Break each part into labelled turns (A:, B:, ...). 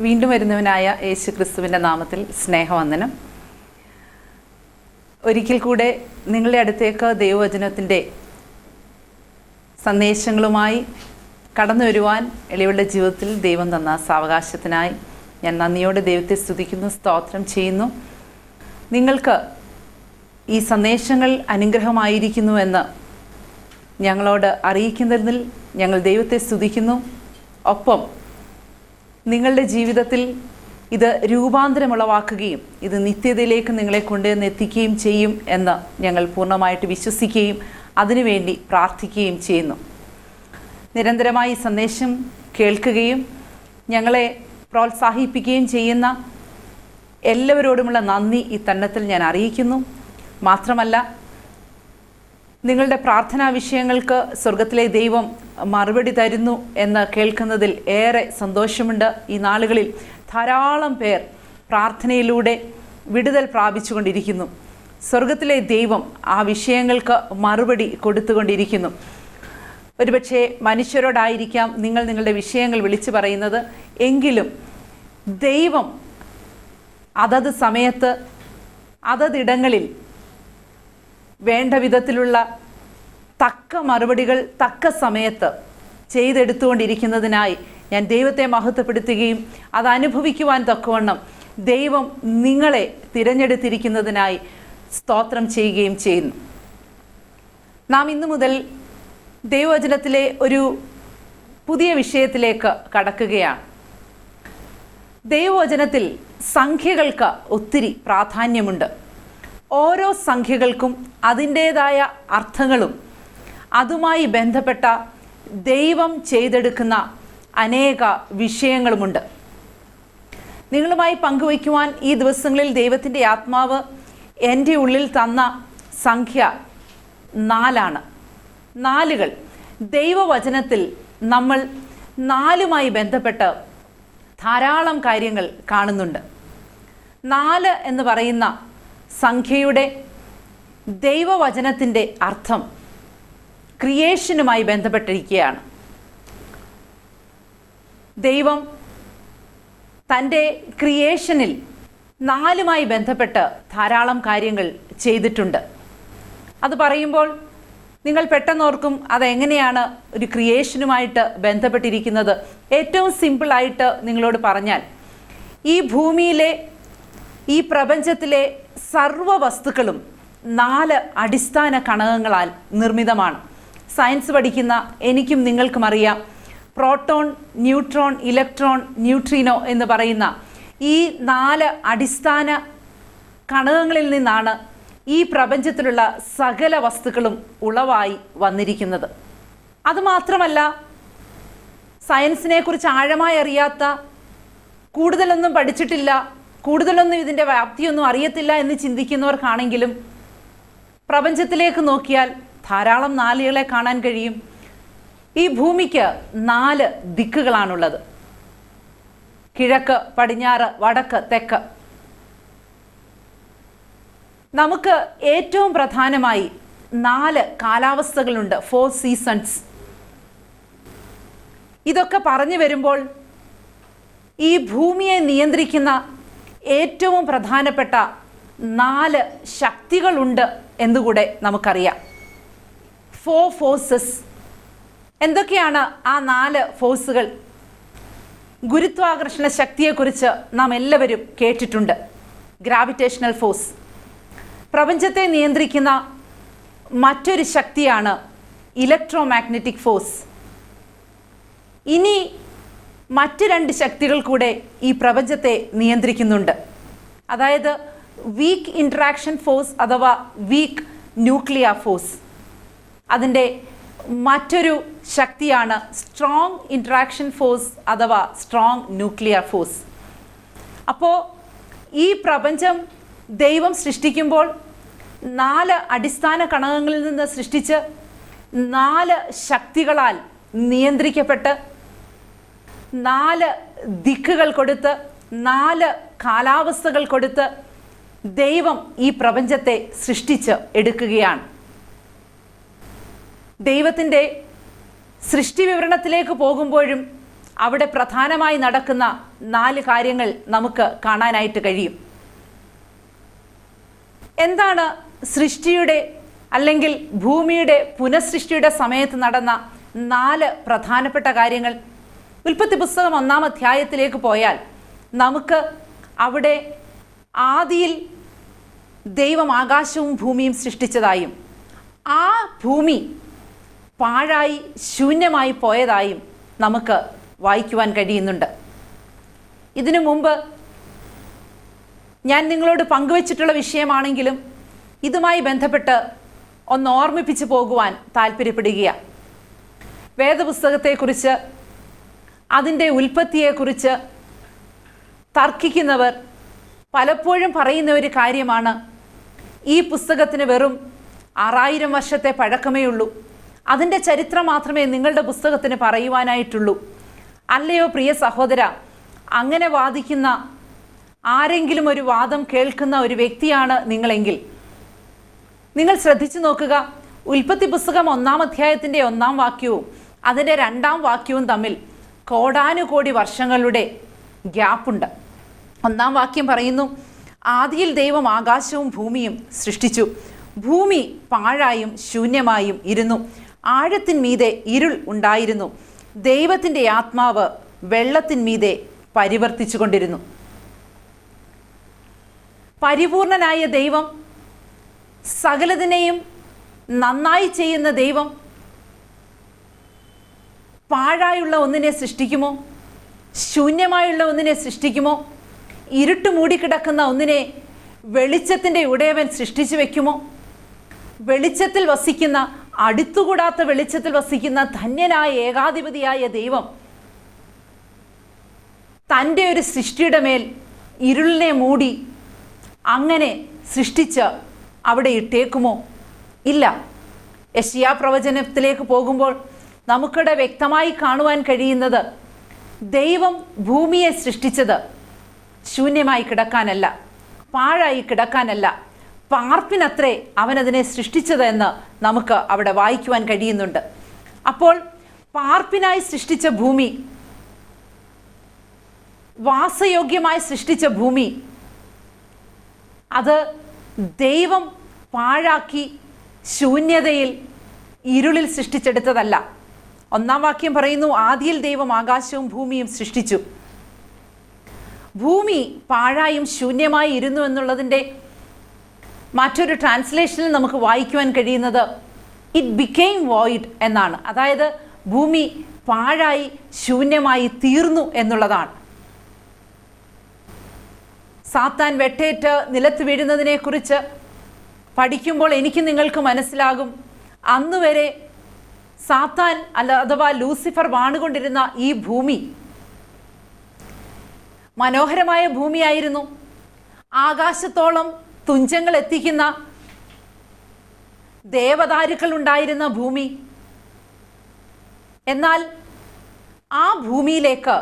A: വീണ്ടും വരുന്നവനായ യേശു ക്രിസ്തുവിൻ്റെ നാമത്തിൽ സ്നേഹവന്ദനം. ഒരിക്കൽ കൂടെ നിങ്ങളുടെ അടുത്തേക്ക് ദൈവവചനത്തിൻ്റെ സന്ദേശങ്ങളുമായി കടന്നു വരുവാൻ എളിയവളുടെ ജീവിതത്തിൽ ദൈവം തന്ന സാവകാശത്തിനായി ഞാൻ നന്ദിയോടെ ദൈവത്തെ സ്തുതിക്കുന്നു, സ്തോത്രം ചെയ്യുന്നു. നിങ്ങൾക്ക് ഈ സന്ദേശങ്ങൾ അനുഗ്രഹമായിരിക്കുന്നുവെന്ന് ഞങ്ങളോട് അറിയിക്കുന്നതിൽ ഞങ്ങൾ ദൈവത്തെ സ്തുതിക്കുന്നു. ഒപ്പം നിങ്ങളുടെ ജീവിതത്തിൽ ഇത് രൂപാന്തരമുളവാക്കുകയും ഇത് നിത്യതയിലേക്ക് നിങ്ങളെ കൊണ്ടുവന്ന് എത്തിക്കുകയും ചെയ്യും എന്ന് ഞങ്ങൾ പൂർണ്ണമായിട്ട് വിശ്വസിക്കുകയും അതിനുവേണ്ടി പ്രാർത്ഥിക്കുകയും ചെയ്യുന്നു. നിരന്തരമായി സന്ദേശം കേൾക്കുകയും ഞങ്ങളെ പ്രോത്സാഹിപ്പിക്കുകയും ചെയ്യുന്ന എല്ലാവരോടുമുള്ള നന്ദി ഈ തന്നത്തിൽ ഞാൻ അറിയിക്കുന്നു. മാത്രമല്ല, നിങ്ങളുടെ പ്രാർത്ഥനാ വിഷയങ്ങൾക്ക് സ്വർഗത്തിലെ ദൈവം മറുപടി തരുന്നു എന്ന് കേൾക്കുന്നതിൽ ഏറെ സന്തോഷമുണ്ട്. ഈ നാളുകളിൽ ധാരാളം പേർ പ്രാർത്ഥനയിലൂടെ വിടുതൽ പ്രാപിച്ചുകൊണ്ടിരിക്കുന്നു. സ്വർഗത്തിലെ ദൈവം ആ വിഷയങ്ങൾക്ക് മറുപടി കൊടുത്തുകൊണ്ടിരിക്കുന്നു. ഒരുപക്ഷെ മനുഷ്യരോടായിരിക്കാം നിങ്ങൾ നിങ്ങളുടെ വിഷയങ്ങൾ വിളിച്ചു പറയുന്നത്, എങ്കിലും ദൈവം അതത് സമയത്ത് അതതിടങ്ങളിൽ വേണ്ട വിധത്തിലുള്ള തക്ക മറുപടികൾ തക്ക സമയത്ത് ചെയ്തെടുത്തുകൊണ്ടിരിക്കുന്നതിനായി ഞാൻ ദൈവത്തെ മഹത്വപ്പെടുത്തുകയും അത് അനുഭവിക്കുവാൻ തക്കവണ്ണം ദൈവം നിങ്ങളെ തിരഞ്ഞെടുത്തിരിക്കുന്നതിനായി സ്തോത്രം ചെയ്യുകയും ചെയ്യുന്നു. നാം ഇന്നു മുതൽ ദൈവവചനത്തിലെ ഒരു പുതിയ വിഷയത്തിലേക്ക് കടക്കുകയാണ്. ദൈവവചനത്തിൽ സംഖ്യകൾക്ക് ഒത്തിരി പ്രാധാന്യമുണ്ട്. ഓരോ സംഖ്യകൾക്കും അതിൻ്റേതായ അർത്ഥങ്ങളും അതുമായി ബന്ധപ്പെട്ട ദൈവം ചെയ്തെടുക്കുന്ന അനേക വിഷയങ്ങളുമുണ്ട്. നിങ്ങളുമായി പങ്കുവയ്ക്കുവാൻ ഈ ദിവസങ്ങളിൽ ദൈവത്തിൻ്റെ ആത്മാവ് എൻ്റെ ഉള്ളിൽ തന്ന സംഖ്യ 4 നാലുകൾ. ദൈവവചനത്തിൽ നമ്മൾ 4മായി ബന്ധപ്പെട്ട് ധാരാളം കാര്യങ്ങൾ കാണുന്നുണ്ട്. 4 എന്ന് പറയുന്ന സംഖ്യയുടെ ദൈവവചനത്തിൻ്റെ അർത്ഥം ക്രിയേഷനുമായി ബന്ധപ്പെട്ടിരിക്കുകയാണ്. ദൈവം തൻ്റെ ക്രിയേഷനിൽ 4മായി ബന്ധപ്പെട്ട് ധാരാളം കാര്യങ്ങൾ ചെയ്തിട്ടുണ്ട്. അത് പറയുമ്പോൾ നിങ്ങൾ പെട്ടെന്നോർക്കും അതെങ്ങനെയാണ് ഒരു ക്രിയേഷനുമായിട്ട് ബന്ധപ്പെട്ടിരിക്കുന്നത്. ഏറ്റവും സിമ്പിളായിട്ട് നിങ്ങളോട് പറഞ്ഞാൽ, ഈ ഭൂമിയിലെ ഈ പ്രപഞ്ചത്തിലെ സർവ്വ വസ്തുക്കളും 4 അടിസ്ഥാന ഘടകങ്ങളാൽ നിർമ്മിതമാണ്. സയൻസ് പഠിക്കുന്ന എനിക്കും നിങ്ങൾക്കും അറിയാം, പ്രോട്ടോൺ, ന്യൂട്രോൺ, ഇലക്ട്രോൺ, ന്യൂട്രീനോ എന്ന് പറയുന്ന ഈ 4 അടിസ്ഥാന ഘടകങ്ങളിൽ നിന്നാണ് ഈ പ്രപഞ്ചത്തിലുള്ള സകല വസ്തുക്കളും ഉളവായി വന്നിരിക്കുന്നത്. അതുമാത്രമല്ല, സയൻസിനെ കുറിച്ച് ആഴമായി അറിയാത്ത, കൂടുതലൊന്നും പഠിച്ചിട്ടില്ല, കൂടുതലൊന്നും ഇതിൻ്റെ വ്യാപ്തിയൊന്നും അറിയത്തില്ല എന്ന് ചിന്തിക്കുന്നവർക്കാണെങ്കിലും പ്രപഞ്ചത്തിലേക്ക് നോക്കിയാൽ ധാരാളം 4കളെ കാണാൻ കഴിയും. ഈ ഭൂമിക്ക് 4 ദിക്കുകളാണുള്ളത്: കിഴക്ക്, പടിഞ്ഞാറ്, വടക്ക്, തെക്ക്. നമുക്ക് ഏറ്റവും പ്രധാനമായി 4 കാലാവസ്ഥകളുണ്ട്, 4 സീസൺസ്. ഇതൊക്കെ പറഞ്ഞു വരുമ്പോൾ ഈ ഭൂമിയെ നിയന്ത്രിക്കുന്ന ഏറ്റവും പ്രധാനപ്പെട്ട 4 ശക്തികളുണ്ട് എന്നുകൂടെ നമുക്കറിയാം. 4 ഫോഴ്സസ്. എന്തൊക്കെയാണ് ആ 4 ഫോഴ്സുകൾ? ഗുരുത്വാകർഷണ ശക്തിയെക്കുറിച്ച് നാം എല്ലാവരും കേട്ടിട്ടുണ്ട്. Gravitational force. പ്രപഞ്ചത്തെ നിയന്ത്രിക്കുന്ന മറ്റൊരു ശക്തിയാണ് ഇലക്ട്രോ മാഗ്നറ്റിക് ഫോഴ്സ്. ഇനി മറ്റ് 2 ശക്തികൾ കൂടെ ഈ പ്രപഞ്ചത്തെ നിയന്ത്രിക്കുന്നുണ്ട്. അതായത് വീക്ക് ഇൻട്രാക്ഷൻ ഫോഴ്സ് അഥവാ വീക്ക് ന്യൂക്ലിയർ ഫോഴ്സ്. അതിൻ്റെ മറ്റൊരു ശക്തിയാണ് സ്ട്രോങ് ഇൻട്രാക്ഷൻ ഫോഴ്സ് അഥവാ സ്ട്രോങ് ന്യൂക്ലിയർ ഫോഴ്സ്. അപ്പോൾ ഈ പ്രപഞ്ചം ദൈവം സൃഷ്ടിക്കുമ്പോൾ 4 അടിസ്ഥാന ഘടകങ്ങളിൽ നിന്ന് സൃഷ്ടിച്ച് 4 ശക്തികളാൽ നിയന്ത്രിക്കപ്പെട്ട് 4 ദിക്കുകൾ കൊടുത്ത് 4 കാലാവസ്ഥകൾ കൊടുത്ത് ദൈവം ഈ പ്രപഞ്ചത്തെ സൃഷ്ടിച്ച് എടുക്കുകയാണ്. ദൈവത്തിൻ്റെ സൃഷ്ടി വിവരണത്തിലേക്ക് പോകുമ്പോഴും അവിടെ പ്രധാനമായി നടക്കുന്ന 4 കാര്യങ്ങൾ നമുക്ക് കാണാനായിട്ട് കഴിയും. എന്താണ് സൃഷ്ടിയുടെ അല്ലെങ്കിൽ ഭൂമിയുടെ പുനഃസൃഷ്ടിയുടെ സമയത്ത് നടന്ന 4 പ്രധാനപ്പെട്ട കാര്യങ്ങൾ? ഉൽപ്പത്തി പുസ്തകം 1-ാം അധ്യായത്തിലേക്ക് പോയാൽ നമുക്ക് അവിടെ ആദിയിൽ ദൈവം ആകാശവും ഭൂമിയും സൃഷ്ടിച്ചതായും ആ ഭൂമി പാഴായി ശൂന്യമായി പോയതായും നമുക്ക് വായിക്കുവാൻ കഴിയുന്നുണ്ട്. ഇതിനു മുമ്പ് ഞാൻ നിങ്ങളോട് പങ്കുവച്ചിട്ടുള്ള വിഷയമാണെങ്കിലും ഇതുമായി ബന്ധപ്പെട്ട് ഒന്ന് ഓർമ്മിപ്പിച്ചു പോകുവാൻ താല്പര്യപ്പെടുകയാണ്. വേദപുസ്തകത്തെക്കുറിച്ച് അതിൻ്റെ ഉൽപ്പത്തിയെക്കുറിച്ച് തർക്കിക്കുന്നവർ പലപ്പോഴും പറയുന്ന ഒരു കാര്യമാണ്, ഈ പുസ്തകത്തിന് വെറും 6000 വർഷത്തെ പഴക്കമേ ഉള്ളൂ, അതിൻ്റെ ചരിത്രം മാത്രമേ നിങ്ങളുടെ പുസ്തകത്തിന് പറയുവാനായിട്ടുള്ളൂ. അല്ലയോ പ്രിയ സഹോദര, അങ്ങനെ വാദിക്കുന്ന ആരെങ്കിലും ഒരു വാദം കേൾക്കുന്ന ഒരു വ്യക്തിയാണ് നിങ്ങളെങ്കിൽ നിങ്ങൾ ശ്രദ്ധിച്ചു നോക്കുക. ഉൽപ്പത്തി പുസ്തകം 1-ാം അധ്യായത്തിൻ്റെ 1-ാം വാക്യവും അതിൻ്റെ 2-ാം വാക്യവും തമ്മിൽ കോടാനുകോടി വർഷങ്ങളുടെ ഗ്യാപ്പുണ്ട്. 1-ാം വാക്യം പറയുന്നു, ആദിയിൽ ദൈവം ആകാശവും ഭൂമിയും സൃഷ്ടിച്ചു. ഭൂമി പാഴായും ശൂന്യമായും ഇരുന്നു. ആഴത്തിന്മീതെ ഇരുൾ ഉണ്ടായിരുന്നു. ദൈവത്തിൻ്റെ ആത്മാവ് വെള്ളത്തിന്മീതെ പരിവർത്തിച്ചു കൊണ്ടിരുന്നു. പരിപൂർണനായ ദൈവം, സകലതിനെയും നന്നായി ചെയ്യുന്ന ദൈവം പാഴായുള്ള ഒന്നിനെ സൃഷ്ടിക്കുമോ? ശൂന്യമായുള്ള ഒന്നിനെ സൃഷ്ടിക്കുമോ? ഇരുട്ട് മൂടിക്കിടക്കുന്ന ഒന്നിനെ വെളിച്ചത്തിൻ്റെ ഉടയവൻ സൃഷ്ടിച്ചു വെക്കുമോ? വെളിച്ചത്തിൽ വസിക്കുന്ന, അടുത്തുകൂടാത്ത വെളിച്ചത്തിൽ വസിക്കുന്ന ധന്യനായ ഏകാധിപതിയായ ദൈവം തൻ്റെ ഒരു സൃഷ്ടിയുടെ മേൽ ഇരുളിനെ മൂടി അങ്ങനെ സൃഷ്ടിച്ച് അവിടെ ഇട്ടേക്കുമോ? ഇല്ല. യെശയ്യാ പ്രവചനത്തിലേക്ക് പോകുമ്പോൾ നമുക്കിവിടെ വ്യക്തമായി കാണുവാൻ കഴിയുന്നത്, ദൈവം ഭൂമിയെ സൃഷ്ടിച്ചത് ശൂന്യമായി കിടക്കാനല്ല, പാഴായി കിടക്കാനല്ല, പാർപ്പിനത്രേ അവനതിനെ സൃഷ്ടിച്ചത് എന്ന് നമുക്ക് അവിടെ വായിക്കുവാൻ കഴിയുന്നുണ്ട്. അപ്പോൾ പാർപ്പിനായി സൃഷ്ടിച്ച ഭൂമി, വാസയോഗ്യമായി സൃഷ്ടിച്ച ഭൂമി, അത് ദൈവം പാഴാക്കി ശൂന്യതയിൽ ഇരുളിൽ സൃഷ്ടിച്ചെടുത്തതല്ല. 1-ാം വാക്യം പറയുന്നു, ആദിയിൽ ദൈവം ആകാശവും ഭൂമിയും സൃഷ്ടിച്ചു. ഭൂമി പാഴായും ശൂന്യമായി ഇരുന്നു എന്നുള്ളതിൻ്റെ മറ്റൊരു ട്രാൻസ്ലേഷനിൽ നമുക്ക് വായിക്കുവാൻ കഴിയുന്നത് ഇറ്റ് ബിക്കെയിം വോയിഡ് എന്നാണ്. അതായത് ഭൂമി പാഴായി ശൂന്യമായി തീർന്നു എന്നുള്ളതാണ്. സാത്താൻ വെട്ടേറ്റ് നിലത്ത് വീഴുന്നതിനെക്കുറിച്ച് പഠിക്കുമ്പോൾ എനിക്ക് നിങ്ങൾക്ക് മനസ്സിലാകും, അന്നുവരെ സാത്താൻ അഥവാ ലൂസിഫർ വാണുകൊണ്ടിരുന്ന ഈ ഭൂമി മനോഹരമായ ഭൂമിയായിരുന്നു. ആകാശത്തോളം തുഞ്ചങ്ങൾ എത്തിക്കുന്ന ദേവദാരുക്കൾ ഉണ്ടായിരുന്ന ഭൂമി. എന്നാൽ ആ ഭൂമിയിലേക്ക്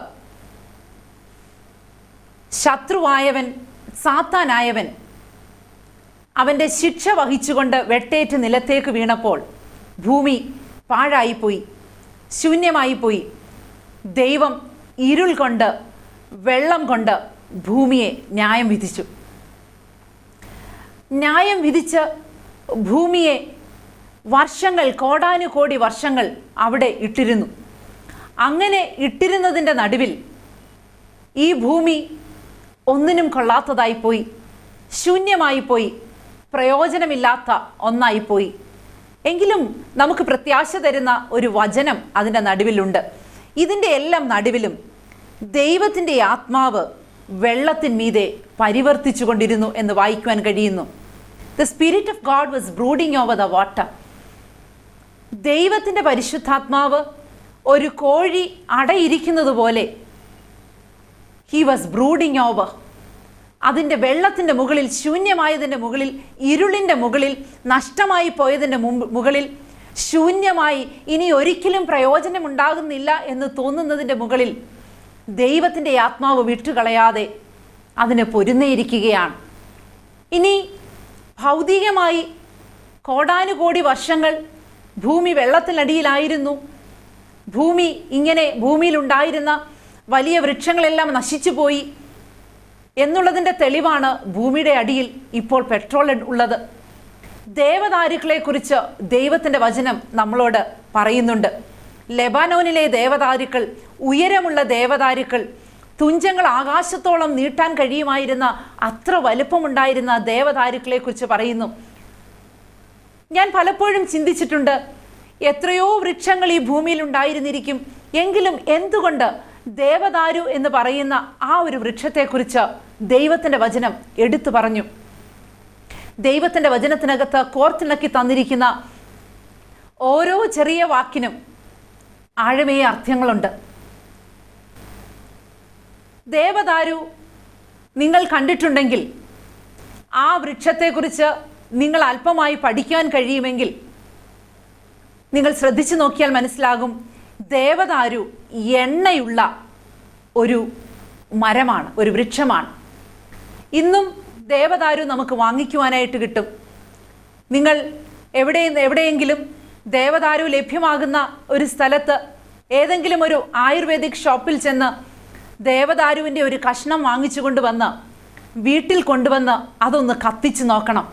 A: ശത്രുവായവൻ, സാത്താനായവൻ അവൻ്റെ ശിക്ഷ വഹിച്ചുകൊണ്ട് വെട്ടേറ്റ് നിലത്തേക്ക് വീണപ്പോൾ ഭൂമി പാഴായിപ്പോയി, ശൂന്യമായിപ്പോയി. ദൈവം ഇരുൾ കൊണ്ട്, വെള്ളം കൊണ്ട് ഭൂമിയെ ന്യായം വിധിച്ചു. ന്യായം വിധിച്ച് ഭൂമിയെ വർഷങ്ങൾ, കോടാനുകോടി വർഷങ്ങൾ അവിടെ ഇട്ടിരുന്നു. അങ്ങനെ ഇട്ടിരുന്നതിൻ്റെ നടുവിൽ ഈ ഭൂമി ഒന്നിനും കൊള്ളാത്തതായിപ്പോയി, ശൂന്യമായിപ്പോയി, പ്രയോജനമില്ലാത്ത ഒന്നായിപ്പോയി. എങ്കിലും നമുക്ക് പ്രത്യാശ തരുന്ന ഒരു വചനം അതിൻ്റെ നടുവിലുണ്ട്. ഇതിൻ്റെ എല്ലാം നടുവിലും ദൈവത്തിൻ്റെ ആത്മാവ് വെള്ളത്തിന്മീതെ പരിവർത്തിച്ചു കൊണ്ടിരുന്നു എന്ന് വായിക്കുവാൻ കഴിയുന്നു. The spirit of God was brooding over the water. ദൈവത്തിൻ്റെ പരിശുദ്ധാത്മാവ് ഒരു കോഴി അടയിരിക്കുന്നത് പോലെ ഹി വാസ് ബ്രൂഡിങ് ഓവർ. അതിൻ്റെ വെള്ളത്തിൻ്റെ മുകളിൽ, ശൂന്യമായതിൻ്റെ മുകളിൽ, ഇരുളിൻ്റെ മുകളിൽ, നഷ്ടമായി പോയതിൻ്റെ മുകളിൽ, ശൂന്യമായി ഇനി ഒരിക്കലും പ്രയോജനമുണ്ടാകുന്നില്ല എന്ന് തോന്നുന്നതിൻ്റെ മുകളിൽ ദൈവത്തിൻ്റെ ആത്മാവ് വിട്ടുകളയാതെ അതിന് പൊരുന്നേയിരിക്കുകയാണ്. ഇനി ഭൗതികമായി കോടാനുകോടി വർഷങ്ങൾ ഭൂമി വെള്ളത്തിനടിയിലായിരുന്നു. ഭൂമിയിലുണ്ടായിരുന്ന വലിയ വൃക്ഷങ്ങളെല്ലാം നശിച്ചു പോയി എന്നുള്ളതിൻ്റെ തെളിവാണ് ഭൂമിയുടെ അടിയിൽ ഇപ്പോൾ പെട്രോൾ ഉള്ളത്. ദേവദാരുക്കളെ കുറിച്ച് ദൈവത്തിൻ്റെ വചനം നമ്മളോട് പറയുന്നുണ്ട്. ലെബാനോനിലെ ദേവദാരുക്കൾ, ഉയരമുള്ള ദേവദാരുക്കൾ, തുഞ്ചങ്ങൾ ആകാശത്തോളം നീട്ടാൻ കഴിയുമായിരുന്ന അത്ര വലുപ്പമുണ്ടായിരുന്ന ദേവദാരുക്കളെ കുറിച്ച് പറയുന്നു. ഞാൻ പലപ്പോഴും ചിന്തിച്ചിട്ടുണ്ട്, എത്രയോ വൃക്ഷങ്ങൾ ഈ ഭൂമിയിൽ ഉണ്ടായിരുന്നിരിക്കും, എങ്കിലും എന്തുകൊണ്ട് ദേവദാരു എന്ന് പറയുന്ന ആ ഒരു വൃക്ഷത്തെക്കുറിച്ച് ദൈവത്തിൻ്റെ വചനം എടുത്തു പറഞ്ഞു? ദൈവത്തിൻ്റെ വചനത്തിനകത്ത് കോർത്തിണക്കി തന്നിരിക്കുന്ന ഓരോ ചെറിയ വാക്കിനും ആഴമേയ അർത്ഥങ്ങളുണ്ട്. ദേവദാരു നിങ്ങൾ കണ്ടിട്ടുണ്ടെങ്കിൽ, ആ വൃക്ഷത്തെക്കുറിച്ച് നിങ്ങൾ അല്പമായി പഠിക്കാൻ കഴിയുമെങ്കിൽ നിങ്ങൾ ശ്രദ്ധിച്ചു നോക്കിയാൽ മനസ്സിലാകും, ദേവദാരു എണ്ണയുള്ള ഒരു മരമാണ്, ഒരു വൃക്ഷമാണ്. ഇന്നും ദേവദാരു നമുക്ക് വാങ്ങിക്കുവാനായിട്ട് കിട്ടും. നിങ്ങൾ എവിടെയെങ്കിലും ദേവദാരു ലഭ്യമാകുന്ന ഒരു സ്ഥലത്ത് ഏതെങ്കിലും ഒരു ആയുർവേദിക് ഷോപ്പിൽ ചെന്ന് ദേവദാരുവിൻ്റെ ഒരു കഷ്ണം വാങ്ങിച്ചു കൊണ്ടുവന്ന് വീട്ടിൽ കൊണ്ടുവന്ന് അതൊന്ന് കത്തിച്ച് നോക്കണം.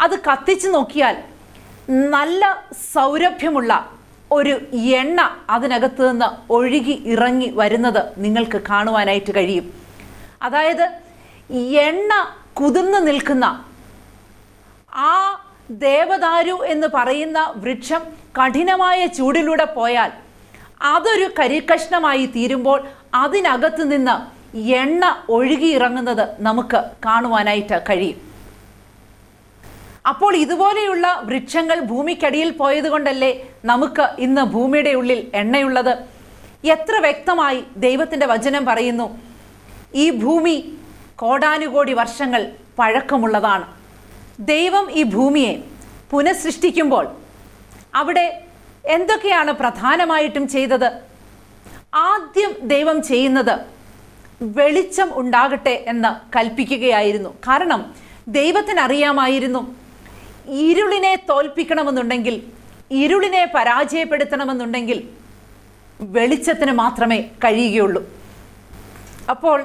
A: അത് കത്തിച്ച് നോക്കിയാൽ നല്ല സൗരഭ്യമുള്ള ഒരു എണ്ണ അതിനകത്ത് നിന്ന് ഒഴുകി ഇറങ്ങി വരുന്നത് നിങ്ങൾക്ക് കാണുവാനായിട്ട് കഴിയും. അതായത് എണ്ണ കുതിർന്നു നിൽക്കുന്ന ആ ദേവദാരു എന്ന് പറയുന്ന വൃക്ഷം കഠിനമായ ചൂടിലൂടെ പോയാൽ അതൊരു കരിക്കഷ്ണമായി തീരുമ്പോൾ അതിനകത്ത് നിന്ന് എണ്ണ ഒഴുകി ഇറങ്ങുന്നത് നമുക്ക് കാണുവാനായിട്ട് കഴിയും. അപ്പോൾ ഇതുപോലെയുള്ള വൃക്ഷങ്ങൾ ഭൂമിക്കടിയിൽ പോയതുകൊണ്ടല്ലേ നമുക്ക് ഇന്ന് ഭൂമിയുടെ ഉള്ളിൽ എണ്ണയുള്ളത്? എത്ര വ്യക്തമായി ദൈവത്തിൻ്റെ വചനം പറയുന്നു, ഈ ഭൂമി കോടാനുകോടി വർഷങ്ങൾ പഴക്കമുള്ളതാണ്. ദൈവം ഈ ഭൂമിയെ പുനഃസൃഷ്ടിക്കുമ്പോൾ അവിടെ എന്തൊക്കെയാണ് പ്രധാനമായിട്ടും ചെയ്തത്? ആദ്യം ദൈവം ചെയ്യുന്നത് വെളിച്ചം ഉണ്ടാകട്ടെ എന്ന് കൽപ്പിക്കുകയായിരുന്നു. കാരണം ദൈവത്തിന് അറിയാമായിരുന്നു, ഇരുളിനെ തോൽപ്പിക്കണമെന്നുണ്ടെങ്കിൽ, ഇരുളിനെ പരാജയപ്പെടുത്തണമെന്നുണ്ടെങ്കിൽ വെളിച്ചത്തിന് മാത്രമേ കഴിയുകയുള്ളൂ. അപ്പോൾ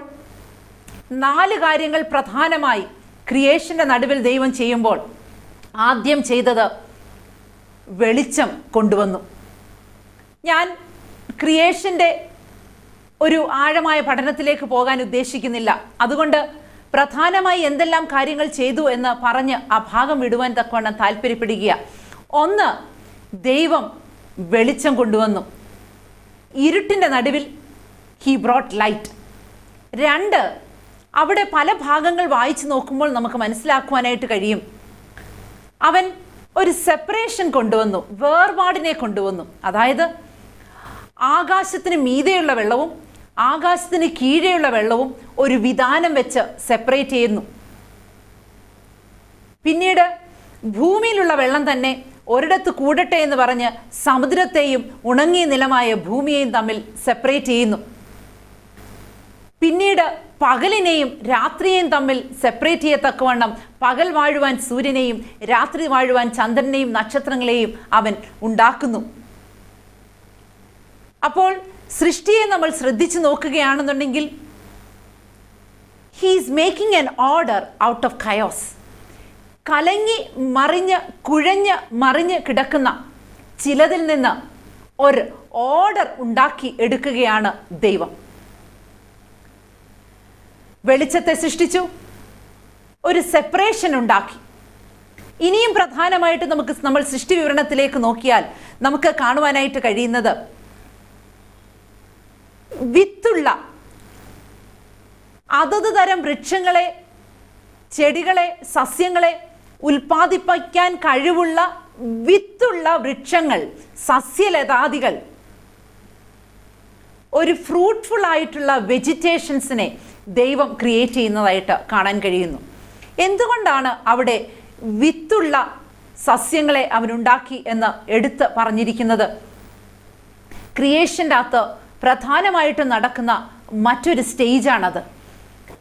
A: 4 കാര്യങ്ങൾ പ്രധാനമായി ക്രിയേഷൻ്റെ നടുവിൽ ദൈവം ചെയ്യുമ്പോൾ ആദ്യം ചെയ്തത് വെളിച്ചം കൊണ്ടുവന്നു. ഞാൻ ക്രിയേഷൻ്റെ ഒരു ആഴമായ പഠനത്തിലേക്ക് പോകാൻ ഉദ്ദേശിക്കുന്നില്ല. അതുകൊണ്ട് പ്രധാനമായി എന്തെല്ലാം കാര്യങ്ങൾ ചെയ്തു എന്ന് പറഞ്ഞ് ആ ഭാഗം വിടുവാൻ തക്കവണ്ണം താല്പര്യപ്പെടുക. 1, ദൈവം വെളിച്ചം കൊണ്ടുവന്നു. ഇരുട്ടിൻ്റെ നടുവിൽ ഹി ബ്രോട്ട് ലൈറ്റ്. 2, അവിടെ പല ഭാഗങ്ങൾ വായിച്ചു നോക്കുമ്പോൾ നമുക്ക് മനസ്സിലാക്കുവാനായിട്ട് കഴിയും, അവൻ ഒരു സെപ്പറേഷൻ കൊണ്ടുവന്നു, വേർപാടിനെ കൊണ്ടുവന്നു. അതായത് ആകാശത്തിന് മീതെയുള്ള വെള്ളവും ആകാശത്തിന് കീഴെയുള്ള വെള്ളവും ഒരു വിധാനം വെച്ച് സെപ്പറേറ്റ് ചെയ്യുന്നു. പിന്നീട് ഭൂമിയിലുള്ള വെള്ളം തന്നെ ഒരിടത്ത് കൂടട്ടെ എന്ന് പറഞ്ഞ് സമുദ്രത്തെയും ഉണങ്ങിയ നിലമായ ഭൂമിയെയും തമ്മിൽ സെപ്പറേറ്റ് ചെയ്യുന്നു. പിന്നീട് പകലിനെയും രാത്രിയെയും തമ്മിൽ സെപ്പറേറ്റ് ചെയ്യത്തക്കവണ്ണം പകൽ വാഴുവാൻ സൂര്യനെയും രാത്രി വാഴുവാൻ ചന്ദ്രനെയും നക്ഷത്രങ്ങളെയും അവൻ ഉണ്ടാക്കുന്നു. അപ്പോൾ സൃഷ്ടിയെ നമ്മൾ ശ്രദ്ധിച്ചു നോക്കുകയാണെന്നുണ്ടെങ്കിൽ he is making an order out of chaos. കലങ്ങി മറിഞ്ഞ് കുഴഞ്ഞ് മറിഞ്ഞ് കിടക്കുന്ന ചിലതിൽ നിന്ന് ഒരു ഓർഡർ ഉണ്ടാക്കി എടുക്കുകയാണ് ദൈവം. വെളിച്ചത്തെ സൃഷ്ടിച്ചു, ഒരു സെപ്പറേഷൻ ഉണ്ടാക്കി. ഇനിയും പ്രധാനമായിട്ട് നമ്മൾ സൃഷ്ടി വിവരണത്തിലേക്ക് നോക്കിയാൽ നമുക്ക് കാണുവാനായിട്ട് കഴിയുന്നത്, വിത്തുള്ള അതത് തരം വൃക്ഷങ്ങളെ, ചെടികളെ, സസ്യങ്ങളെ ഉൽപ്പാദിപ്പിക്കാൻ കഴിവുള്ള വിത്തുള്ള വൃക്ഷങ്ങൾ, സസ്യലതാദികൾ, ഒരു ഫ്രൂട്ട്ഫുൾ ആയിട്ടുള്ള വെജിറ്റേഷൻസിനെ ദൈവം ക്രിയേറ്റ് ചെയ്യുന്നതായിട്ട് കാണാൻ കഴിയുന്നു. എന്തുകൊണ്ടാണ് അവിടെ വിത്തുള്ള സസ്യങ്ങളെ അവനുണ്ടാക്കി എന്ന് എടുത്ത് പറഞ്ഞിരിക്കുന്നത്? ക്രിയേഷൻ്റെ അകത്ത് പ്രധാനമായിട്ടും നടക്കുന്ന മറ്റൊരു സ്റ്റേജാണത്.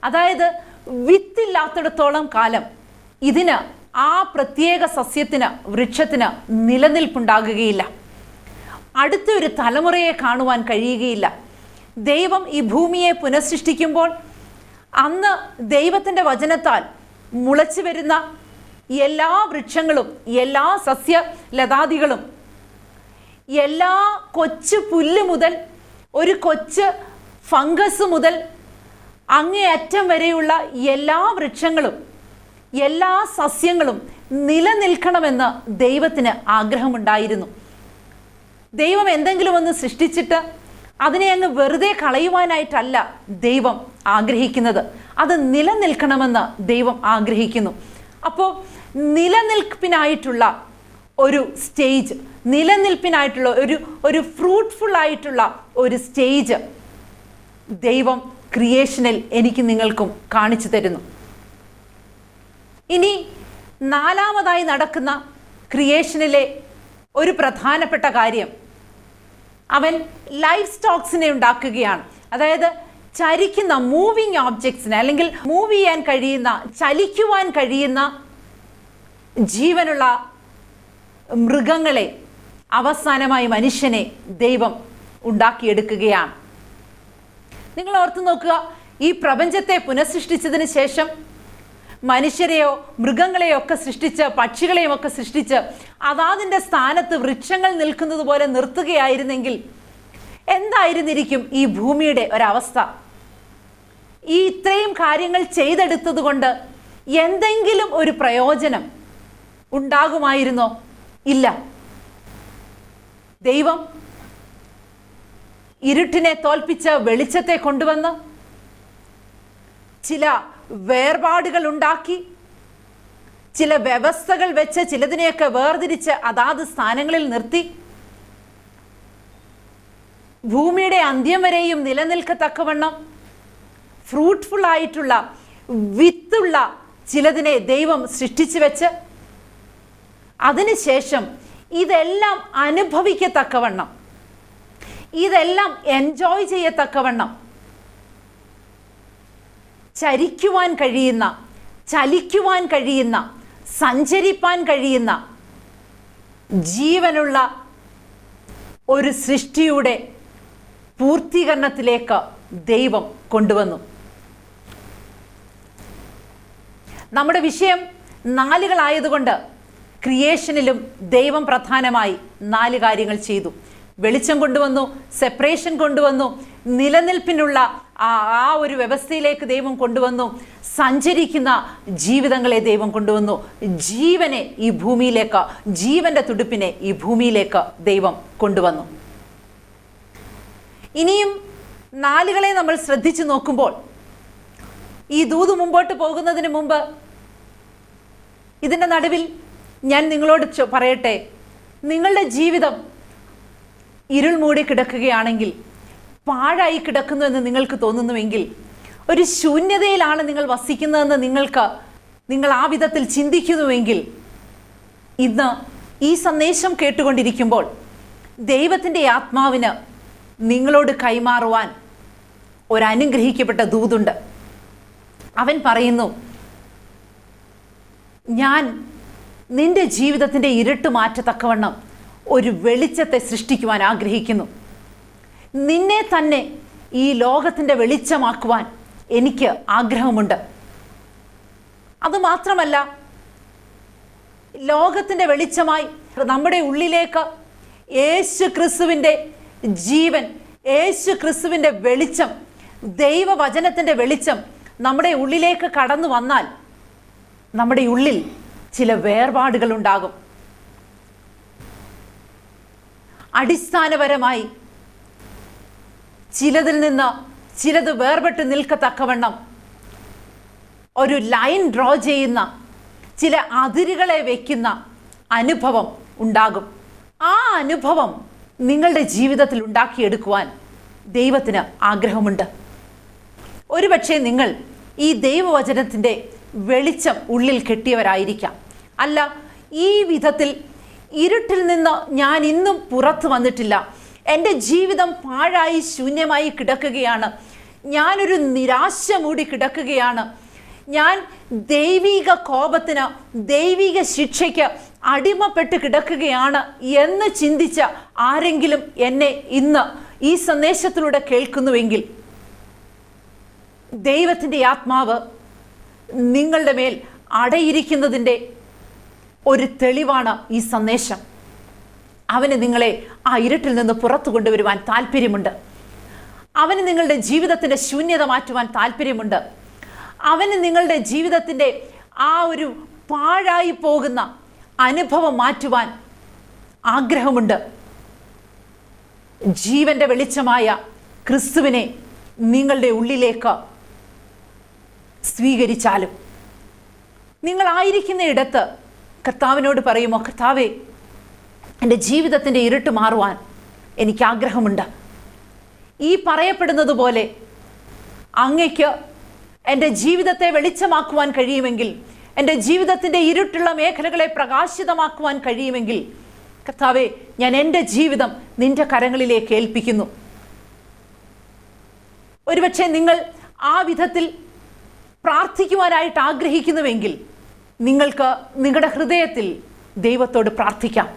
A: അതായത് വിത്തില്ലാത്തിടത്തോളം കാലം ഇതിന്, ആ പ്രത്യേക സസ്യത്തിന്, വൃക്ഷത്തിന് നിലനിൽപ്പുണ്ടാകുകയില്ല. അടുത്തൊരു തലമുറയെ കാണുവാൻ കഴിയുകയില്ല. ദൈവം ഈ ഭൂമിയെ പുനഃസൃഷ്ടിക്കുമ്പോൾ അന്ന് ദൈവത്തിൻ്റെ വചനത്താൽ മുളച്ചു വരുന്ന എല്ലാ വൃക്ഷങ്ങളും, എല്ലാ സസ്യലതാദികളും, എല്ലാ കൊച്ചു പുല്ല് മുതൽ ഒരു കൊച്ചു ഫംഗസ് മുതൽ അങ്ങേയറ്റം വരെയുള്ള എല്ലാ വൃക്ഷങ്ങളും, എല്ലാ സസ്യങ്ങളും നിലനിൽക്കണമെന്ന് ദൈവത്തിന് ആഗ്രഹമുണ്ടായിരുന്നു. ദൈവം എന്തെങ്കിലും ഒന്ന് സൃഷ്ടിച്ചിട്ട് അതിനെ അങ്ങ് വെറുതെ കളയുവാനായിട്ടല്ല ദൈവം ആഗ്രഹിക്കുന്നത്. അത് നിലനിൽക്കണമെന്ന് ദൈവം ആഗ്രഹിക്കുന്നു. അപ്പോൾ നിലനിൽപ്പിനായിട്ടുള്ള ഒരു സ്റ്റേജ്, നിലനിൽപ്പിനായിട്ടുള്ള ഒരു ഫ്രൂട്ട്ഫുൾ ആയിട്ടുള്ള ഒരു സ്റ്റേജ് ദൈവം ക്രിയേഷനിൽ എനിക്ക് നിങ്ങൾക്കും കാണിച്ചു തരുന്നു. ഇനി നാലാമതായി നടക്കുന്ന ക്രിയേഷനിലെ ഒരു പ്രധാനപ്പെട്ട കാര്യം, അവൻ ലൈഫ് സ്റ്റോക്സിനെ ഉണ്ടാക്കുകയാണ്. അതായത് ചരിക്കുന്ന മൂവിങ് ഓബ്ജക്ട്സിനെ, അല്ലെങ്കിൽ മൂവ് ചെയ്യാൻ കഴിയുന്ന, ചലിക്കുവാൻ കഴിയുന്ന ജീവനുള്ള മൃഗങ്ങളെ, അവസാനമായി മനുഷ്യനെ ദൈവം ഉണ്ടാക്കിയെടുക്കുകയാണ്. നിങ്ങൾ ഓർത്തു നോക്കുക, ഈ പ്രപഞ്ചത്തെ പുനഃസൃഷ്ടിച്ചതിന് ശേഷം മനുഷ്യരെയോ മൃഗങ്ങളെയോ ഒക്കെ സൃഷ്ടിച്ച്, പക്ഷികളെയും ഒക്കെ സൃഷ്ടിച്ച് അതാതിൻ്റെ സ്ഥാനത്ത് വൃക്ഷങ്ങൾ നിൽക്കുന്നത് പോലെ നിർത്തുകയായിരുന്നെങ്കിൽ എന്തായിരുന്നിരിക്കും ഈ ഭൂമിയുടെ ഒരവസ്ഥ? ഈ ഇത്രയും കാര്യങ്ങൾ ചെയ്തെടുത്തത് കൊണ്ട് എന്തെങ്കിലും ഒരു പ്രയോജനം ഉണ്ടാകുമായിരുന്നോ? ഇല്ല. ദൈവം ഇരുട്ടിനെ തോൽപ്പിച്ച് വെളിച്ചത്തെ കൊണ്ടുവന്ന് ചില വേർപാടുകൾ ഉണ്ടാക്കി, ചില വ്യവസ്ഥകൾ വെച്ച് ചിലതിനെയൊക്കെ വേർതിരിച്ച് അതാത് സ്ഥാനങ്ങളിൽ നിർത്തി ഭൂമിയുടെ അന്ത്യം വരെയും നിലനിൽക്കത്തക്കവണ്ണം ഫ്രൂട്ട്ഫുൾ ആയിട്ടുള്ള വിത്തുള്ള ചിലതിനെ ദൈവം സൃഷ്ടിച്ചു വെച്ച് അതിനുശേഷം ഇതെല്ലാം അനുഭവിക്കത്തക്കവണ്ണം, ഇതെല്ലാം എൻജോയ് ചെയ്യത്തക്കവണ്ണം ചരിക്കുവാൻ കഴിയുന്ന, ചലിക്കുവാൻ കഴിയുന്ന, സഞ്ചരിപ്പാൻ കഴിയുന്ന ജീവനുള്ള ഒരു സൃഷ്ടിയുടെ പൂർത്തീകരണത്തിലേക്ക് ദൈവം കൊണ്ടുവന്നു. നമ്മുടെ വിഷയം നാലുകളായതുകൊണ്ട് ക്രിയേഷനിലും ദൈവം പ്രധാനമായി 4 കാര്യങ്ങൾ ചെയ്തു. വെളിച്ചം കൊണ്ടുവന്നു, സെപ്പറേഷൻ കൊണ്ടുവന്നു, നിലനിൽപ്പിനുള്ള ആ ഒരു വ്യവസ്ഥയിലേക്ക് ദൈവം കൊണ്ടുവന്നു, സഞ്ചരിക്കുന്ന ജീവിതങ്ങളെ ദൈവം കൊണ്ടുവന്നു, ജീവനെ ഈ ഭൂമിയിലേക്ക്, ജീവന്റെ തുടിപ്പിനെ ഈ ഭൂമിയിലേക്ക് ദൈവം കൊണ്ടുവന്നു. ഇനിയും 4കളെ നമ്മൾ ശ്രദ്ധിച്ചു നോക്കുമ്പോൾ, ഈ ദൂത് മുമ്പോട്ട് പോകുന്നതിന് മുമ്പ് ഇതിൻ്റെ നടുവിൽ ഞാൻ നിങ്ങളോട് പറയട്ടെ, നിങ്ങളുടെ ജീവിതം ഇരുൾ മൂടി കിടക്കുകയാണെങ്കിൽ, പാഴായി കിടക്കുന്നു എന്ന് നിങ്ങൾക്ക് തോന്നുന്നുവെങ്കിൽ, ഒരു ശൂന്യതയിലാണ് നിങ്ങൾ വസിക്കുന്നതെന്ന് നിങ്ങൾ ആ വിധത്തിൽ ചിന്തിക്കുന്നുവെങ്കിൽ, ഇന്ന് ഈ സന്ദേശം കേട്ടുകൊണ്ടിരിക്കുമ്പോൾ ദൈവത്തിൻ്റെ ആത്മാവിന് നിങ്ങളോട് കൈമാറുവാൻ ഒരനുഗ്രഹിക്കപ്പെട്ട ദൂതുണ്ട്. അവൻ പറയുന്നു, ഞാൻ നിന്റെ ജീവിതത്തിൻ്റെ ഇരുട്ട് മാറ്റത്തക്കവണ്ണം ഒരു വെളിച്ചത്തെ സൃഷ്ടിക്കുവാൻ ആഗ്രഹിക്കുന്നു. നിന്നെ തന്നെ ഈ ലോകത്തിൻ്റെ വെളിച്ചമാക്കുവാൻ എനിക്ക് ആഗ്രഹമുണ്ട്. അതുമാത്രമല്ല, ലോകത്തിൻ്റെ വെളിച്ചമായി നമ്മുടെ ഉള്ളിലേക്ക് യേശു ക്രിസ്തുവിൻ്റെ ജീവൻ, യേശു ക്രിസ്തുവിൻ്റെ വെളിച്ചം, ദൈവവചനത്തിൻ്റെ വെളിച്ചം നമ്മുടെ ഉള്ളിലേക്ക് കടന്നു വന്നാൽ നമ്മുടെ ഉള്ളിൽ ചില വേർപാടുകൾ ഉണ്ടാകും. അടിസ്ഥാനപരമായി ചിലതിൽ നിന്ന് ചിലത് വേർപെട്ട് നിൽക്കത്തക്കവണ്ണം ഒരു ലൈൻ ഡ്രോ ചെയ്യുന്ന, ചില അതിരുകളെ വയ്ക്കുന്ന അനുഭവം ഉണ്ടാകും. ആ അനുഭവം നിങ്ങളുടെ ജീവിതത്തിൽ ഉണ്ടാക്കിയെടുക്കുവാൻ ദൈവത്തിന് ആഗ്രഹമുണ്ട്. ഒരുപക്ഷെ നിങ്ങൾ ഈ ദൈവവചനത്തിൻ്റെ വെളിച്ചം ഉള്ളിൽ കെട്ടിയവരായിരിക്കാം. അല്ല, ഈ വിധത്തിൽ ഇരുട്ടിൽ നിന്ന് ഞാൻ ഇന്നും പുറത്തു വന്നിട്ടില്ല, എൻ്റെ ജീവിതം പാഴായി ശൂന്യമായി കിടക്കുകയാണ്, ഞാനൊരു നിരാശ മൂടി കിടക്കുകയാണ്, ഞാൻ ദൈവിക കോപത്തിന്, ദൈവിക ശിക്ഷയ്ക്ക് അടിമപ്പെട്ട് കിടക്കുകയാണ് എന്ന് ചിന്തിച്ച ആരെങ്കിലും എന്നെ ഇന്ന് ഈ സന്ദേശത്തിലൂടെ കേൾക്കുന്നുവെങ്കിൽ ദൈവത്തിൻ്റെ ആത്മാവ് നിങ്ങളുടെ മേൽ അടയിരിക്കുന്നതിൻ്റെ ഒരു തെളിവാണ് ഈ സന്ദേശം. അവന് നിങ്ങളെ ആ ഇരുട്ടിൽ നിന്ന് പുറത്തു കൊണ്ടുവരുവാൻ താല്പര്യമുണ്ട്. അവന് നിങ്ങളുടെ ജീവിതത്തിൻ്റെ ശൂന്യത മാറ്റുവാൻ താല്പര്യമുണ്ട്. അവന് നിങ്ങളുടെ ജീവിതത്തിൻ്റെ ആ ഒരു പാഴായി പോകുന്ന അനുഭവം മാറ്റുവാൻ ആഗ്രഹമുണ്ട്. ജീവന്റെ വെളിച്ചമായ ക്രിസ്തുവിനെ നിങ്ങളുടെ ഉള്ളിലേക്ക് സ്വീകരിച്ചാലും നിങ്ങളായിരിക്കുന്ന ഇടത്ത് കർത്താവിനോട് പറയുമോ, കർത്താവേ, എൻ്റെ ജീവിതത്തിൻ്റെ ഇരുട്ട് മാറുവാൻ എനിക്ക് ആഗ്രഹമുണ്ട്. ഈ പറയപ്പെടുന്നത് പോലെ അങ്ങയ്ക്ക് എൻ്റെ ജീവിതത്തെ വെളിച്ചമാക്കുവാൻ കഴിയുമെങ്കിൽ, എൻ്റെ ജീവിതത്തിൻ്റെ ഇരുട്ടുള്ള മേഖലകളെ പ്രകാശിതമാക്കുവാൻ കഴിയുമെങ്കിൽ, കർത്താവേ, ഞാൻ എൻ്റെ ജീവിതം നിൻ്റെ കരങ്ങളിലേക്ക് ഏൽപ്പിക്കുന്നു. ഒരുപക്ഷെ നിങ്ങൾ ആ വിധത്തിൽ പ്രാർത്ഥിക്കുവാനായിട്ട് ആഗ്രഹിക്കുന്നുവെങ്കിൽ നിങ്ങൾക്ക് നിങ്ങളുടെ ഹൃദയത്തിൽ ദൈവത്തോട് പ്രാർത്ഥിക്കാം.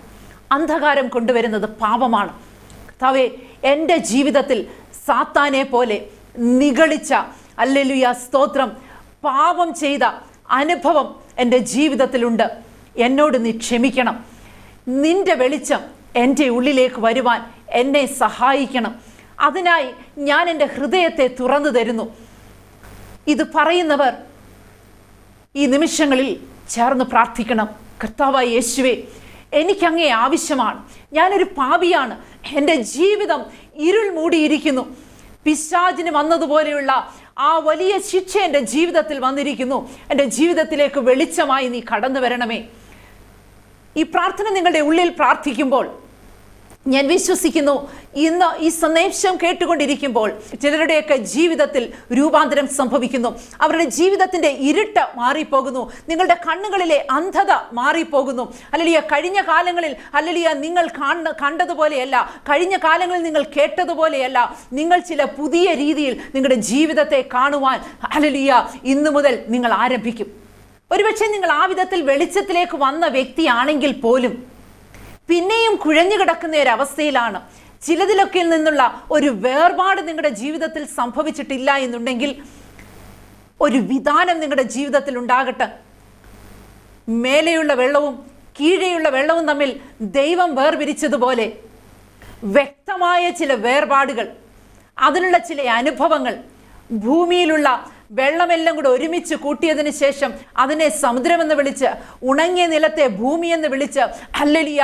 A: അന്ധകാരം കൊണ്ടുവരുന്നത് പാപമാണ്. കർത്താവേ, എൻ്റെ ജീവിതത്തിൽ സാത്താനെ പോലെ നിഗളിച്ച, ഹല്ലേലൂയ, സ്തോത്രം, പാപം ചെയ്ത അനുഭവം എൻ്റെ ജീവിതത്തിലുണ്ട്. എന്നോട് നീ ക്ഷമിക്കണം. നിന്റെ വെളിച്ചം എൻ്റെ ഉള്ളിലേക്ക് വരുവാൻ എന്നെ സഹായിക്കണം. അതിനായി ഞാൻ എൻ്റെ ഹൃദയത്തെ തുറന്നു തരുന്നു. ഇത് പറയുന്നവർ ഈ നിമിഷങ്ങളിൽ ചേർന്ന് പ്രാർത്ഥിക്കണം. കർത്താവായ യേശുവേ, എനിക്കങ്ങേ ആവശ്യമാണ്. ഞാനൊരു പാപിയാണ്. എൻ്റെ ജീവിതം ഇരുൾ മൂടിയിരിക്കുന്നു. പിശാചിന് വന്നതുപോലെയുള്ള ആ വലിയ ശിക്ഷ എൻ്റെ ജീവിതത്തിൽ വന്നിരിക്കുന്നു. എൻ്റെ ജീവിതത്തിലേക്ക് വെളിച്ചമായി നീ കടന്നു വരണമേ. ഈ പ്രാർത്ഥന നിങ്ങളുടെ ഉള്ളിൽ പ്രാർത്ഥിക്കുമ്പോൾ ഞാൻ വിശ്വസിക്കുന്നു, ഇന്ന് ഈ സന്ദേശം കേട്ടുകൊണ്ടിരിക്കുമ്പോൾ ചിലരുടെയൊക്കെ ജീവിതത്തിൽ രൂപാന്തരം സംഭവിക്കുന്നു. അവരുടെ ജീവിതത്തിൻ്റെ ഇരുട്ട് മാറിപ്പോകുന്നു. നിങ്ങളുടെ കണ്ണുകളിലെ അന്ധത മാറിപ്പോകുന്നു. ഹല്ലേലൂയ. കഴിഞ്ഞ കാലങ്ങളിൽ ഹല്ലേലൂയ നിങ്ങൾ കണ്ടതുപോലെയല്ല, കഴിഞ്ഞ കാലങ്ങളിൽ നിങ്ങൾ കേട്ടതുപോലെയല്ല. നിങ്ങൾ ചില പുതിയ രീതിയിൽ നിങ്ങളുടെ ജീവിതത്തെ കാണുവാൻ ഹല്ലേലൂയ ഇന്നു മുതൽ നിങ്ങൾ ആരംഭിക്കും. ഒരുപക്ഷെ നിങ്ങൾ ആ വിധത്തിൽ വെളിച്ചത്തിലേക്ക് വന്ന വ്യക്തിയാണെങ്കിൽ പോലും പിന്നെയും കുഴഞ്ഞു കിടക്കുന്ന ഒരവസ്ഥയിലാണ്. ചിലതിലൊക്കെ നിന്നുള്ള ഒരു വേർപാട് നിങ്ങളുടെ ജീവിതത്തിൽ സംഭവിച്ചിട്ടില്ല എന്നുണ്ടെങ്കിൽ ഒരു വിധാനം നിങ്ങളുടെ ജീവിതത്തിൽ ഉണ്ടാകട്ടെ. മേലെയുള്ള വെള്ളവും കീഴെയുള്ള വെള്ളവും തമ്മിൽ ദൈവം വേർപിരിച്ചതുപോലെ വ്യക്തമായ ചില വേർപാടുകൾ, അതിനുള്ള ചില അനുഭവങ്ങൾ, ഭൂമിയിലുള്ള വെള്ളമെല്ലാം കൂടെ ഒരുമിച്ച് കൂട്ടിയതിന് ശേഷം അതിനെ സമുദ്രമെന്ന് വിളിച്ച്, ഉണങ്ങിയ നിലത്തെ ഭൂമി എന്ന് വിളിച്ച്, ഹല്ലേലൂയ,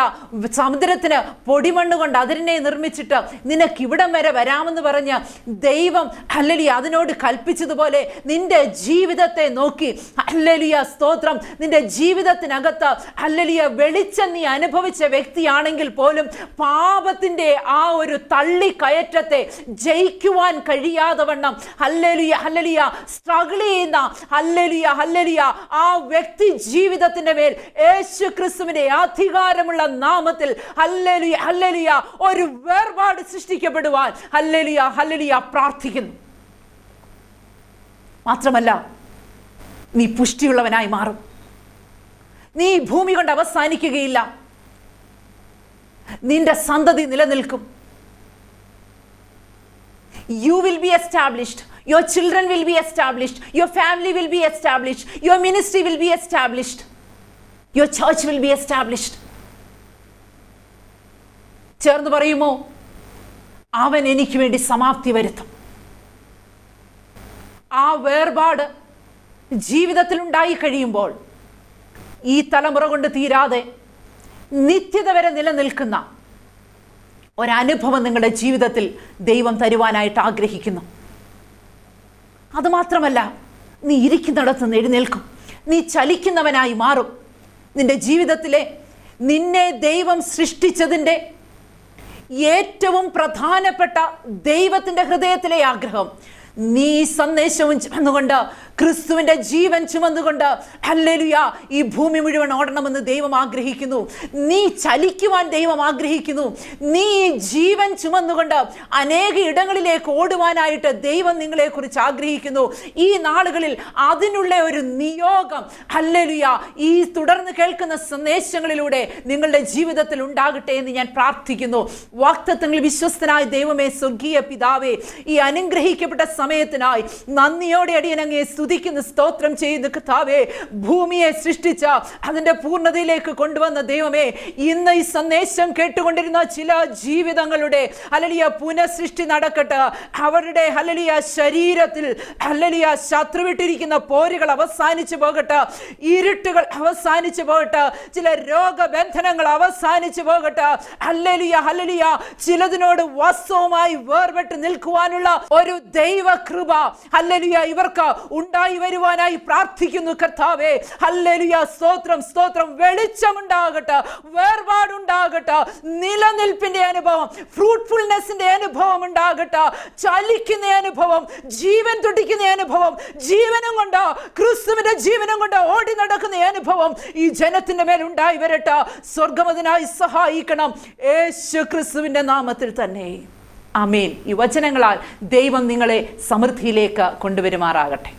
A: സമുദ്രത്തിന് പൊടിമണ്ണ് കൊണ്ട് അതിനെ നിർമ്മിച്ചിട്ട് നിനക്കിവിടം വരെ വരാമെന്ന് പറഞ്ഞ് ദൈവം ഹല്ലേലൂയ അതിനോട് കൽപ്പിച്ചതുപോലെ നിന്റെ ജീവിതത്തെ നോക്കി ഹല്ലേലൂയ, സ്തോത്രം, നിന്റെ ജീവിതത്തിനകത്ത് ഹല്ലേലൂയ വെളിച്ചം നീ അനുഭവിച്ച വ്യക്തിയാണെങ്കിൽ പോലും പാപത്തിൻ്റെ ആ ഒരു തള്ളിക്കയറ്റത്തെ ജയിക്കുവാൻ കഴിയാതെ വണ്ണം ഹല്ലേലൂയ ഹല്ലേലൂയ സ്ട്രഗിൾ ചെയ്യുന്ന ഹല്ലേലൂയ ഹല്ലേലൂയ ആ വ്യക്തി ജീവിതത്തിന്റെ മേൽ യേശു ക്രിസ്തുവിന്റെ അധികാരമുള്ള നാമത്തിൽ ഹല്ലേലൂയ ഹല്ലേലൂയ ഒരു വേർപാട് സൃഷ്ടിക്കപ്പെടുവാൻ ഹല്ലേലൂയ ഹല്ലേലൂയ പ്രാർത്ഥിക്കുന്നു. മാത്രമല്ല, നീ പുഷ്ടിയുള്ളവനായി മാറും. നീ ഭൂമി കൊണ്ട് അവസാനിക്കുകയില്ല. നിന്റെ സന്തതി നിലനിൽക്കും. You will be established. Your children will be established. Your family will be established. Your ministry will be established. Your church will be established. ചേർന്ന് പറയുമോ, അവൻ എനിക്ക് വേണ്ടി സമാപ്തി വരുത്തും. ആ വേർപാട് ജീവിതത്തിൽ ഉണ്ടായി കഴിയുമ്പോൾ ഈ തലമുറ കൊണ്ട് തീരാതെ നിത്യത വരെ നിലനിൽക്കുന്ന ഒരനുഭവം നിങ്ങളുടെ ജീവിതത്തിൽ ദൈവം തരുവാനായിട്ട് ആഗ്രഹിക്കുന്നു. അതുമാത്രമല്ല, നീ ഇരിക്കുന്നിടത്ത് നിന്ന് എഴുന്നേൽക്കും. നീ ചലിക്കുന്നവനായി മാറും. നിന്റെ ജീവിതത്തിലെ നിന്നെ ദൈവം സൃഷ്ടിച്ചതിൻ്റെ ഏറ്റവും പ്രധാനപ്പെട്ട ദൈവത്തിൻ്റെ ഹൃദയത്തിലെ ആഗ്രഹം, നീ സന്ദേശവും ചുമന്നുകൊണ്ട് ക്രിസ്തുവിന്റെ ജീവൻ ചുമന്നുകൊണ്ട് ഹല്ലേലൂയ ഈ ഭൂമി മുഴുവൻ ഓടണമെന്ന് ദൈവം ആഗ്രഹിക്കുന്നു. നീ ചലിക്കുവാൻ ദൈവം ആഗ്രഹിക്കുന്നു. നീ ജീവൻ ചുമന്നുകൊണ്ട് അനേക ഇടങ്ങളിലേക്ക് ഓടുവാനായിട്ട് ദൈവം നിങ്ങളെ കുറിച്ച് ആഗ്രഹിക്കുന്നു. ഈ നാളുകളിൽ അതിനുള്ള ഒരു നിയോഗം ഹല്ലേലൂയ ഈ തുടർന്ന് കേൾക്കുന്ന സന്ദേശങ്ങളിലൂടെ നിങ്ങളുടെ ജീവിതത്തിൽ ഉണ്ടാകട്ടെ എന്ന് ഞാൻ പ്രാർത്ഥിക്കുന്നു. വാഗ്ദത്തങ്ങളിൽ വിശ്വസ്തനായ ദൈവമേ, സ്വർഗീയ പിതാവേ, ഈ അനുഗ്രഹിക്കപ്പെട്ട സമയത്തിനായി നന്ദിയോടെ അടിയനങ്ങയെ സ്തുതിക്കുന്ന സ്തോത്രം ചെയ്യുന്ന കർത്താവേ, ഭൂമിയെ സൃഷ്ടിച്ച അതിന്റെ പൂർണ്ണതയിലേക്ക് കൊണ്ടുവന്ന ദൈവമേ, ഇന്ന് ഈ സന്ദേശം കേട്ടുകൊണ്ടിരുന്ന ചില ജീവിതങ്ങളുടെ ഹല്ലേലൂയ പുനഃസൃഷ്ടി നടക്കട്ടെ. അവരുടെ ഹല്ലേലൂയ ശരീരത്തിൽ ഹല്ലേലൂയ ശത്രുവിട്ടിരിക്കുന്ന പോരുകൾ അവസാനിച്ചു പോകട്ടെ, ഇരുട്ടുകൾ അവസാനിച്ചു പോകട്ടെ, ചില രോഗബന്ധനങ്ങൾ അവസാനിച്ചു പോകട്ടെ. ഹല്ലേലൂയ ഹല്ലേലൂയ ചിലതിനോട് വാസ്തവമായി വേർപെട്ട് നിൽക്കുവാനുള്ള ഒരു ദൈവ കൃപ ഹല്ലേലൂയ ഇവർക്ക് ഉണ്ടായി വരുവാനായി പ്രാർത്ഥിക്കുന്നു കർത്താവേ. ഹല്ലേലൂയ സ്തോത്രം സ്തോത്രം. വെളിച്ചമുണ്ടാകട്ടെ, വേർപാടുണ്ടാകട്ടെ, നിലനിൽപ്പിന്റെ അനുഭവം, ഫ്രൂട്ട്ഫുൾനെസിന്റെ അനുഭവം ഉണ്ടാകട്ടെ, ചലിക്കുന്ന അനുഭവം, ജീവൻ തുടിക്കുന്ന അനുഭവം, ജീവനും കൊണ്ട് ക്രിസ്തുവിന്റെ ജീവനും കൊണ്ട് ഓടി നടക്കുന്ന അനുഭവം ഈ ജനത്തിന്റെ മേൽ ഉണ്ടായി വരട്ടെ. സ്വർഗമതിനായി സഹായിക്കണം യേശു ക്രിസ്തുവിന്റെ നാമത്തിൽ തന്നെ. ആമേൻ. ഈ വചനങ്ങളാൽ ദൈവം നിങ്ങളെ സമൃദ്ധിയിലേക്ക് കൊണ്ടുവരുമാറാകട്ടെ.